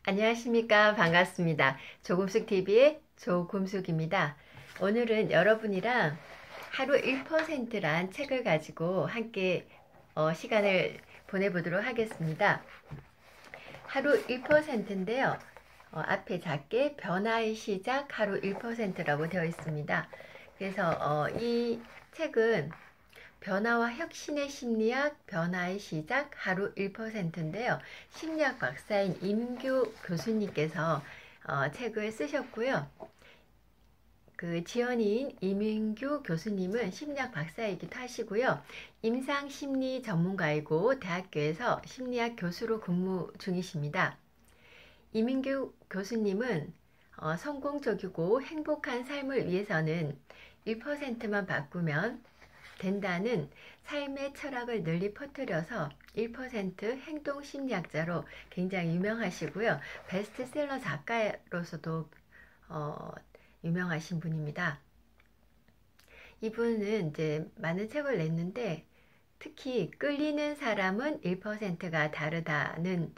안녕하십니까. 반갑습니다. 조금숙TV의 조금숙입니다. 오늘은 여러분이랑 하루 1%란 책을 가지고 함께 시간을 보내보도록 하겠습니다. 하루 1%인데요. 앞에 작게 변화의 시작 하루 1%라고 되어 있습니다. 그래서 이 책은 변화와 혁신의 심리학, 변화의 시작, 하루 1%인데요. 심리학 박사인 임규 교수님께서 책을 쓰셨고요. 그 지연이인 이민규 교수님은 심리학 박사이기도 하시고요. 임상심리 전문가이고 대학교에서 심리학 교수로 근무 중이십니다. 이민규 교수님은 성공적이고 행복한 삶을 위해서는 1%만 바꾸면 된다는 삶의 철학을 널리 퍼뜨려서 1% 행동심리학자로 굉장히 유명하시고요. 베스트셀러 작가로서도 유명하신 분입니다. 이분은 이제 많은 책을 냈는데 특히 끌리는 사람은 1%가 다르다는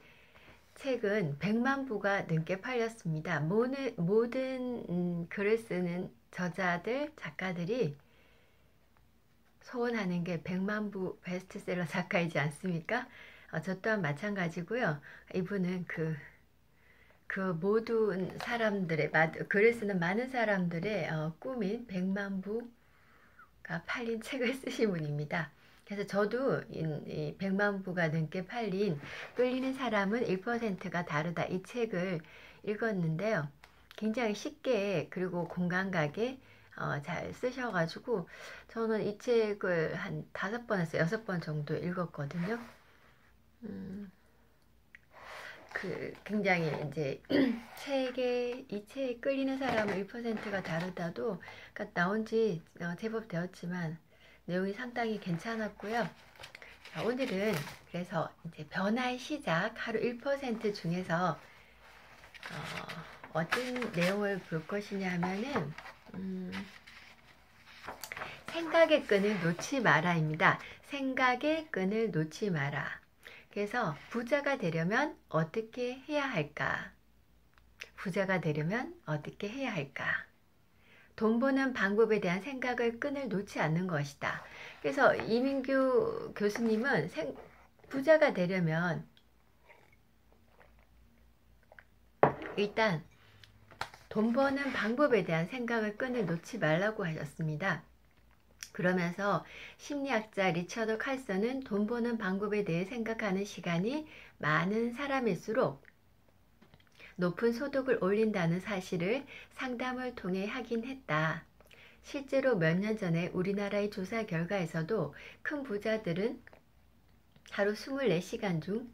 책은 100만 부가 넘게 팔렸습니다. 모든 글을 쓰는 저자들, 작가들이 소원하는 게 100만 부 베스트셀러 작가이지 않습니까? 저 또한 마찬가지고요. 이분은 그 모든 사람들의, 글을 쓰는 많은 사람들의 꿈인 100만 부가 팔린 책을 쓰신 분입니다. 그래서 저도 이 100만 부가 넘게 팔린 끌리는 사람은 1%가 다르다 이 책을 읽었는데요. 굉장히 쉽게 그리고 공감 가게 잘 쓰셔가지고 저는 이 책을 한 5번에서 6번 정도 읽었거든요. 굉장히 이제 이 책에 끌리는 사람은 1%가 다르다도 그러니까 나온 지 제법 되었지만 내용이 상당히 괜찮았고요. 자, 오늘은 그래서 이제 변화의 시작 하루 1% 중에서 어떤 내용을 볼 것이냐면은 생각의 끈을 놓지 마라입니다. 생각의 끈을 놓지 마라. 그래서 부자가 되려면 어떻게 해야 할까? 부자가 되려면 어떻게 해야 할까? 돈 버는 방법에 대한 생각을 끈을 놓지 않는 것이다. 그래서 이민규 교수님은 부자가 되려면 일단 돈 버는 방법에 대한 생각을 끈을 놓지 말라고 하셨습니다. 그러면서 심리학자 리처드 칼슨은 돈 버는 방법에 대해 생각하는 시간이 많은 사람일수록 높은 소득을 올린다는 사실을 상담을 통해 확인했다. 실제로 몇 년 전에 우리나라의 조사 결과에서도 큰 부자들은 하루 24시간 중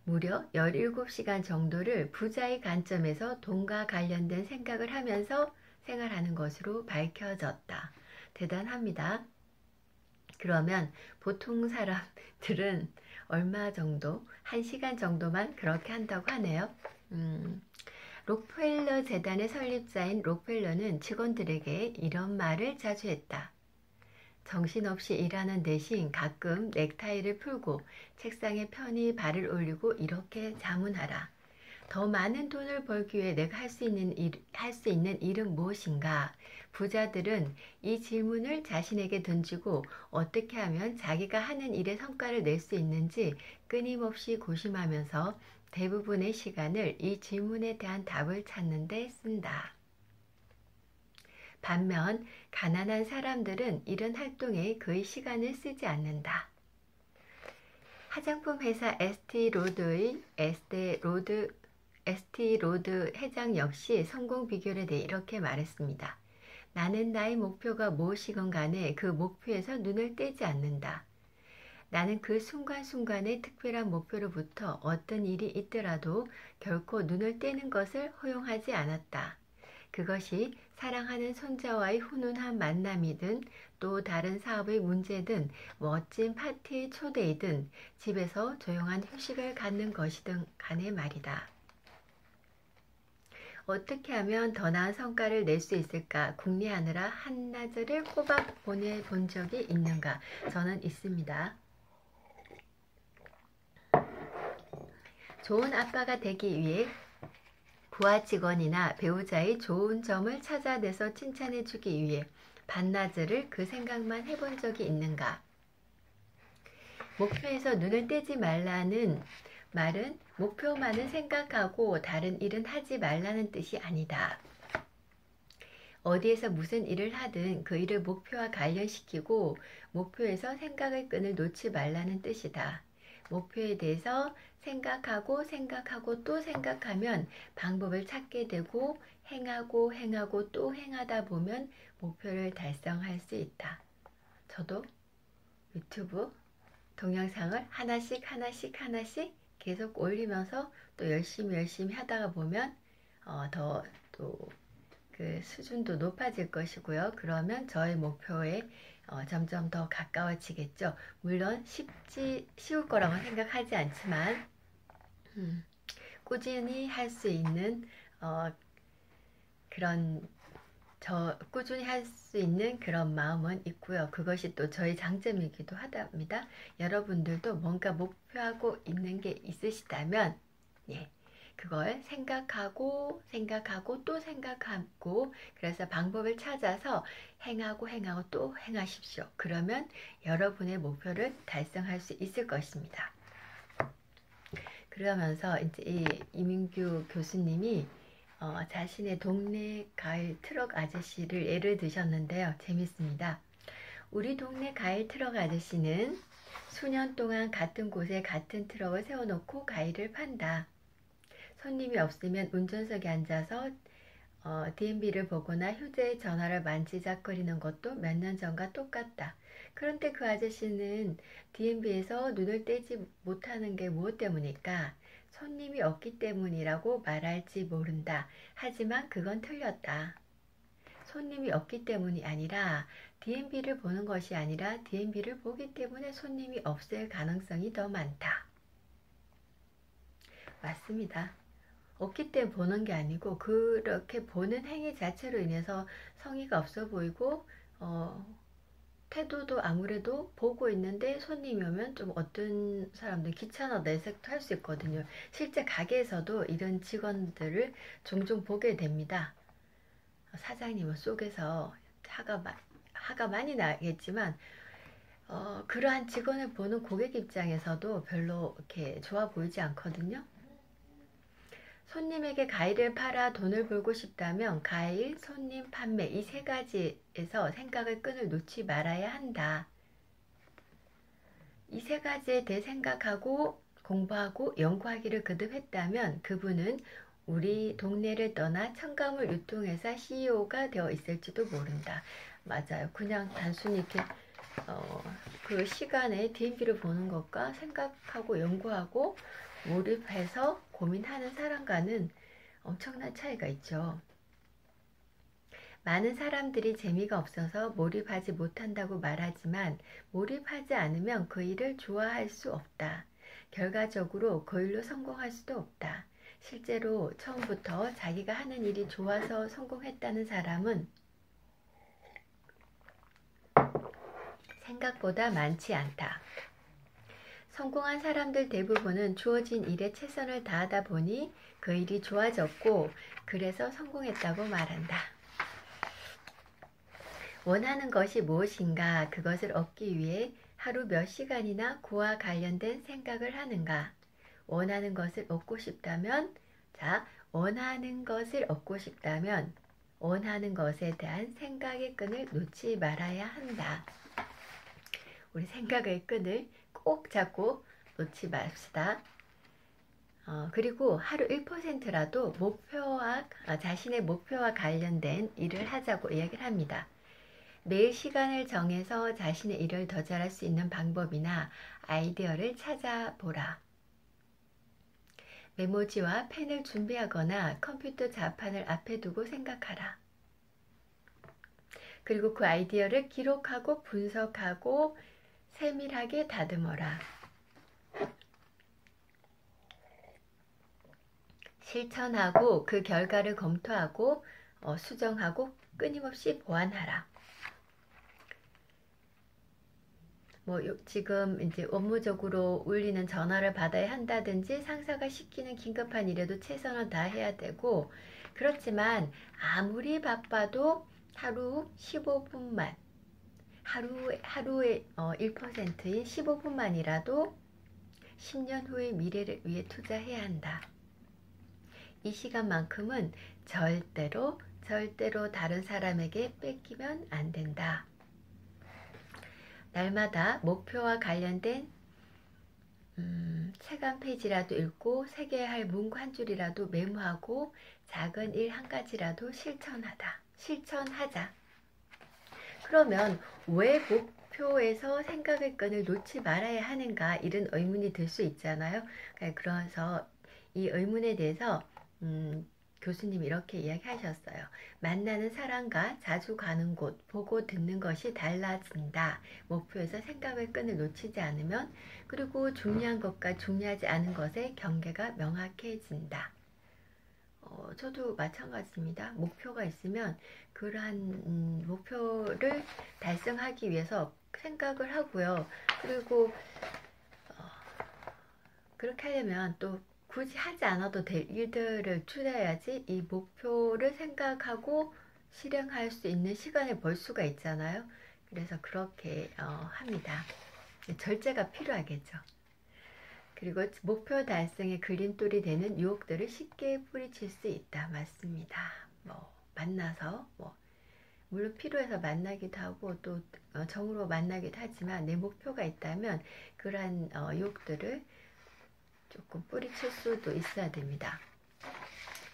무려 17시간 정도를 부자의 관점에서 돈과 관련된 생각을 하면서 생활하는 것으로 밝혀졌다. 대단합니다. 그러면 보통 사람들은 얼마 정도? 1시간 정도만 그렇게 한다고 하네요. 록펠러 재단의 설립자인 록펠러는 직원들에게 이런 말을 자주 했다. 정신없이 일하는 대신 가끔 넥타이를 풀고 책상에 편히 발을 올리고 이렇게 자문하라. 더 많은 돈을 벌기 위해 내가 할 수 있는 일은 무엇인가? 부자들은 이 질문을 자신에게 던지고 어떻게 하면 자기가 하는 일의 성과를 낼 수 있는지 끊임없이 고심하면서 대부분의 시간을 이 질문에 대한 답을 찾는 데 쓴다. 반면 가난한 사람들은 이런 활동에 거의 시간을 쓰지 않는다. 화장품 회사 에스티로드 회장 역시 성공 비결에 대해 이렇게 말했습니다. 나는 나의 목표가 무엇이건 간에 그 목표에서 눈을 떼지 않는다. 나는 그 순간순간의 특별한 목표로부터 어떤 일이 있더라도 결코 눈을 떼는 것을 허용하지 않았다. 그것이 사랑하는 손자와의 훈훈한 만남이든 또 다른 사업의 문제든 멋진 파티의 초대이든 집에서 조용한 휴식을 갖는 것이든 간에 말이다. 어떻게 하면 더 나은 성과를 낼 수 있을까 궁리하느라 한나절을 꼬박 보내본 적이 있는가? 저는 있습니다. 좋은 아빠가 되기 위해 부하 직원이나 배우자의 좋은 점을 찾아내서 칭찬해주기 위해 반나절을 그 생각만 해본 적이 있는가? 목표에서 눈을 떼지 말라는 말은 목표만을 생각하고 다른 일은 하지 말라는 뜻이 아니다. 어디에서 무슨 일을 하든 그 일을 목표와 관련시키고 목표에서 생각의 끈을 놓지 말라는 뜻이다. 목표에 대해서 생각하고 또 생각하면 방법을 찾게 되고 행하고 또 행하다 보면 목표를 달성할 수 있다. 저도 유튜브 동영상을 하나씩 계속 올리면서 또 열심히 하다가 보면 더 또 그 수준도 높아질 것이고요. 그러면 저의 목표에 점점 더 가까워지겠죠. 물론 쉬울 거라고 생각하지 않지만 꾸준히 할 수 있는 꾸준히 할 수 있는 그런 마음은 있고요. 그것이 또 저의 장점이기도 하답니다. 여러분들도 뭔가 목표하고 있는 게 있으시다면 그걸 생각하고 또 생각하고 그래서 방법을 찾아서 행하고 또 행하십시오. 그러면 여러분의 목표를 달성할 수 있을 것입니다. 그러면서 이제 이민규 교수님이 자신의 동네 가일 트럭 아저씨를 예를 드셨는데요. 재밌습니다. 우리 동네 가일 트럭 아저씨는 수년 동안 같은 곳에 같은 트럭을 세워놓고 가일을 판다. 손님이 없으면 운전석에 앉아서 DMB를 보거나 휴대전화를 만지작거리는 것도 몇 년 전과 똑같다. 그런데 그 아저씨는 DMB에서 눈을 떼지 못하는 게 무엇 때문일까? 손님이 없기 때문이라고 말할지 모른다. 하지만 그건 틀렸다. 손님이 없기 때문이 아니라 DMB를 보는 것이 아니라 DMB를 보기 때문에 손님이 없을 가능성이 더 많다. 맞습니다. 없기 때문에 보는 게 아니고 그렇게 보는 행위 자체로 인해서 성의가 없어 보이고 태도도 아무래도 보고 있는데 손님이 오면 좀 어떤 사람들 귀찮아 내색도 할 수 있거든요. 실제 가게에서도 이런 직원들을 종종 보게 됩니다. 사장님은 속에서 화가 많이 나겠지만 그러한 직원을 보는 고객 입장에서도 별로 이렇게 좋아 보이지 않거든요. 손님에게 가일을 팔아 돈을 벌고 싶다면 가일, 손님, 판매 이 세 가지에서 생각의 끈을 놓지 말아야 한다. 이 세 가지에 대해 생각하고 공부하고 연구하기를 거듭했다면 그분은 우리 동네를 떠나 첨가물 유통회사 CEO가 되어 있을지도 모른다. 맞아요. 그냥 단순히 이렇게 그 시간에 DMB를 보는 것과 생각하고 연구하고 몰입해서 고민하는 사람과는 엄청난 차이가 있죠. 많은 사람들이 재미가 없어서 몰입하지 못한다고 말하지만 몰입하지 않으면 그 일을 좋아할 수 없다. 결과적으로 그 일로 성공할 수도 없다. 실제로 처음부터 자기가 하는 일이 좋아서 성공했다는 사람은 생각보다 많지 않다. 성공한 사람들 대부분은 주어진 일에 최선을 다하다 보니 그 일이 좋아졌고 그래서 성공했다고 말한다. 원하는 것이 무엇인가? 그것을 얻기 위해 하루 몇 시간이나 그와 관련된 생각을 하는가? 원하는 것을 얻고 싶다면 원하는 것에 대한 생각의 끈을 놓지 말아야 한다. 우리 생각의 끈을 꼭 잡고 놓지 맙시다. 그리고 하루 1%라도 자신의 목표와 관련된 일을 하자고 이야기를 합니다. 매일 시간을 정해서 자신의 일을 더 잘할 수 있는 방법이나 아이디어를 찾아보라. 메모지와 펜을 준비하거나 컴퓨터 자판을 앞에 두고 생각하라. 그리고 그 아이디어를 기록하고 분석하고 세밀하게 다듬어라. 실천하고 그 결과를 검토하고 수정하고 끊임없이 보완하라. 뭐 지금 이제 업무적으로 울리는 전화를 받아야 한다든지 상사가 시키는 긴급한 일에도 최선을 다해야 되고, 그렇지만 아무리 바빠도 하루 15분만, 하루에 1%인 15분만이라도 10년 후의 미래를 위해 투자해야 한다. 이 시간만큼은 절대로 다른 사람에게 뺏기면 안 된다. 날마다 목표와 관련된 책 한 페이지라도 읽고 새겨야 할 문구 한 줄이라도 메모하고 작은 일 한 가지라도 실천하자. 그러면 왜 목표에서 생각의 끈을 놓지 말아야 하는가, 이런 의문이 들 수 있잖아요. 그래서 이 의문에 대해서 교수님이 이렇게 이야기하셨어요. 만나는 사람과 자주 가는 곳, 보고 듣는 것이 달라진다. 목표에서 생각의 끈을 놓치지 않으면, 그리고 중요한 것과 중요하지 않은 것의 경계가 명확해진다. 저도 마찬가지입니다. 목표가 있으면 그러한 목표를 달성하기 위해서 생각을 하고요. 그리고 그렇게 하려면 또 굳이 하지 않아도 될 일들을 줄여야지 이 목표를 생각하고 실행할 수 있는 시간을 벌 수가 있잖아요. 그래서 그렇게 합니다. 절제가 필요하겠죠. 그리고 목표 달성에 걸림돌이 되는 유혹들을 쉽게 뿌리칠 수 있다. 맞습니다. 만나서 물론 필요해서 만나기도 하고 또 정으로 만나기도 하지만, 내 목표가 있다면 그러한 유혹들을 조금 뿌리칠 수도 있어야 됩니다.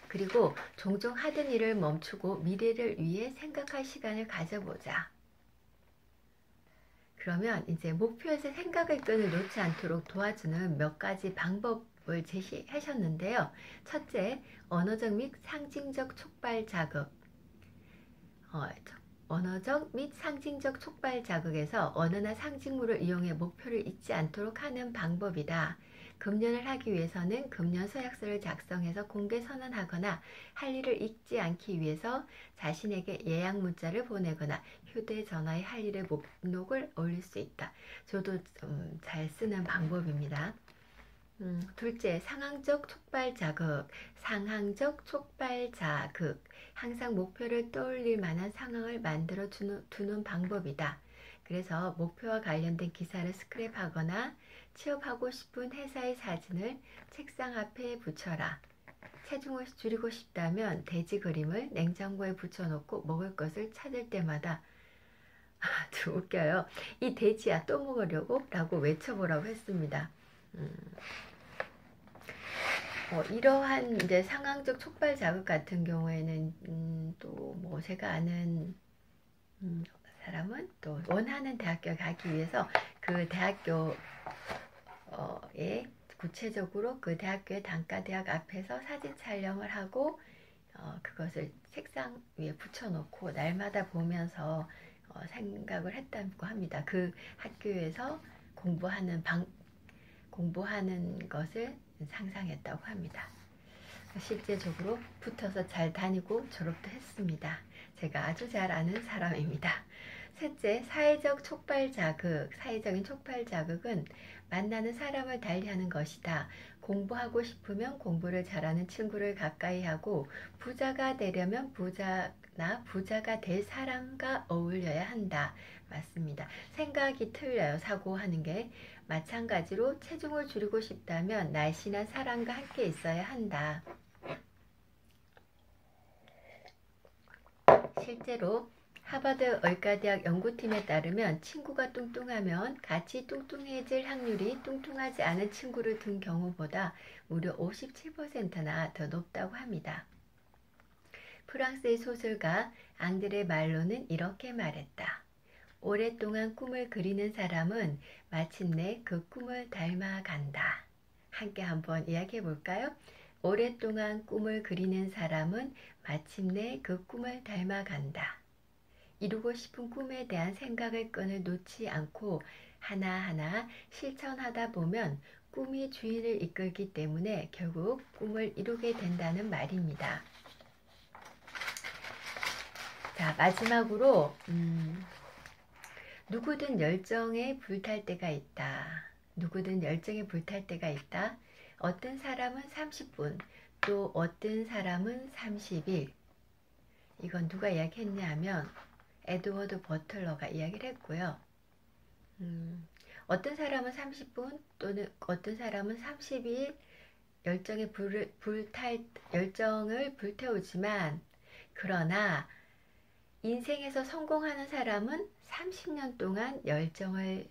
그리고 종종 하던 일을 멈추고 미래를 위해 생각할 시간을 가져보자. 그러면 이제 목표에서 생각의 끈을 놓지 않도록 도와주는 몇 가지 방법을 제시하셨는데요. 첫째, 언어적 및 상징적 촉발 자극. 언어적 및 상징적 촉발 자극에서 언어나 상징물을 이용해 목표를 잊지 않도록 하는 방법이다. 금연을 하기 위해서는 금연 서약서를 작성해서 공개 선언하거나, 할 일을 잊지 않기 위해서 자신에게 예약 문자를 보내거나 휴대전화에 할 일의 목록을 올릴 수 있다. 저도 잘 쓰는 방법입니다. 둘째, 상황적 촉발 자극. 항상 목표를 떠올릴 만한 상황을 만들어 두는 방법이다. 그래서 목표와 관련된 기사를 스크랩하거나 취업하고 싶은 회사의 사진을 책상 앞에 붙여라. 체중을 줄이고 싶다면 돼지 그림을 냉장고에 붙여놓고 먹을 것을 찾을 때마다 좀 웃겨요. 이 돼지야, 또 먹으려고? 라고 외쳐보라고 했습니다. 이러한 이제 상황적 촉발 자극 같은 경우에는 또 제가 아는 사람은 또 원하는 대학교에 가기 위해서 그 대학교에 구체적으로 그 대학교의 단과대학 앞에서 사진 촬영을 하고 그것을 책상 위에 붙여놓고 날마다 보면서 생각을 했다고 합니다. 그 학교에서 공부하는 것을 상상했다고 합니다. 실제적으로 붙어서 잘 다니고 졸업도 했습니다. 제가 아주 잘 아는 사람입니다. 셋째, 사회적인 촉발 자극은 만나는 사람을 달리하는 것이다. 공부하고 싶으면 공부를 잘하는 친구를 가까이 하고, 부자가 되려면 부자가 될 사람과 어울려야 한다. 맞습니다. 생각이 틀려요. 사고하는 게. 마찬가지로 체중을 줄이고 싶다면 날씬한 사람과 함께 있어야 한다. 실제로 하버드 의과대학 연구팀에 따르면 친구가 뚱뚱하면 같이 뚱뚱해질 확률이 뚱뚱하지 않은 친구를 둔 경우보다 무려 57%나 더 높다고 합니다. 프랑스의 소설가 앙드레 말로는 이렇게 말했다. 오랫동안 꿈을 그리는 사람은 마침내 그 꿈을 닮아간다. 함께 한번 이야기해 볼까요? 오랫동안 꿈을 그리는 사람은 마침내 그 꿈을 닮아간다. 이루고 싶은 꿈에 대한 생각의 끈을 놓지 않고 하나하나 실천하다 보면 꿈이 주인을 이끌기 때문에 결국 꿈을 이루게 된다는 말입니다. 자, 마지막으로 누구든 열정에 불탈 때가 있다. 누구든 열정에 불탈 때가 있다. 어떤 사람은 30분, 또 어떤 사람은 30일. 이건 누가 이야기했냐 하면 에드워드 버틀러가 이야기를 했고요. 어떤 사람은 30분 또는 어떤 사람은 30일 열정을 불태우지만, 그러나 인생에서 성공하는 사람은 30년 동안 열정을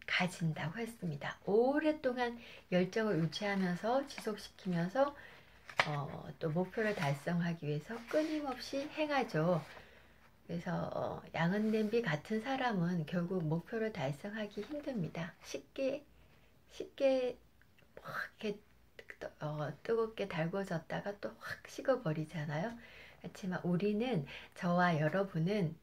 가진다고 했습니다. 오랫동안 열정을 유지하면서 지속시키면서 또 목표를 달성하기 위해서 끊임없이 행하죠. 그래서 양은 냄비 같은 사람은 결국 목표를 달성하기 힘듭니다. 쉽게 막 이렇게 뜨겁게 달궈졌다가 또 확 식어버리잖아요. 그렇지만 우리는, 저와 여러분은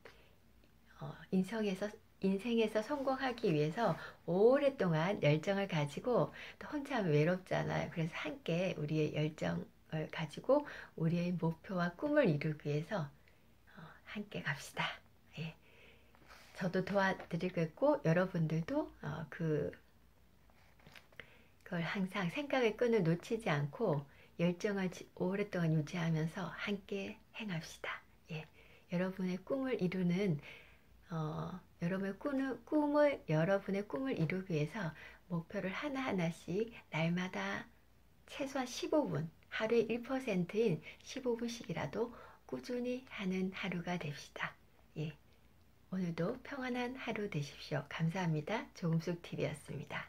인생에서 성공하기 위해서 오랫동안 열정을 가지고, 또 혼자 하면 외롭잖아요. 그래서 함께 우리의 열정을 가지고 우리의 목표와 꿈을 이루기 위해서 함께 갑시다. 예. 저도 도와드리겠고 여러분들도 그걸 항상 생각의 끈을 놓치지 않고 열정을 오랫동안 유지하면서 함께 행합시다. 예. 여러분의 꿈을 이루는 여러분의 꿈을 이루기 위해서 목표를 하나하나씩 날마다 최소한 15분, 하루에 1%인 15분씩이라도 꾸준히 하는 하루가 됩시다. 예. 오늘도 평안한 하루 되십시오. 감사합니다. 조금숙TV였습니다.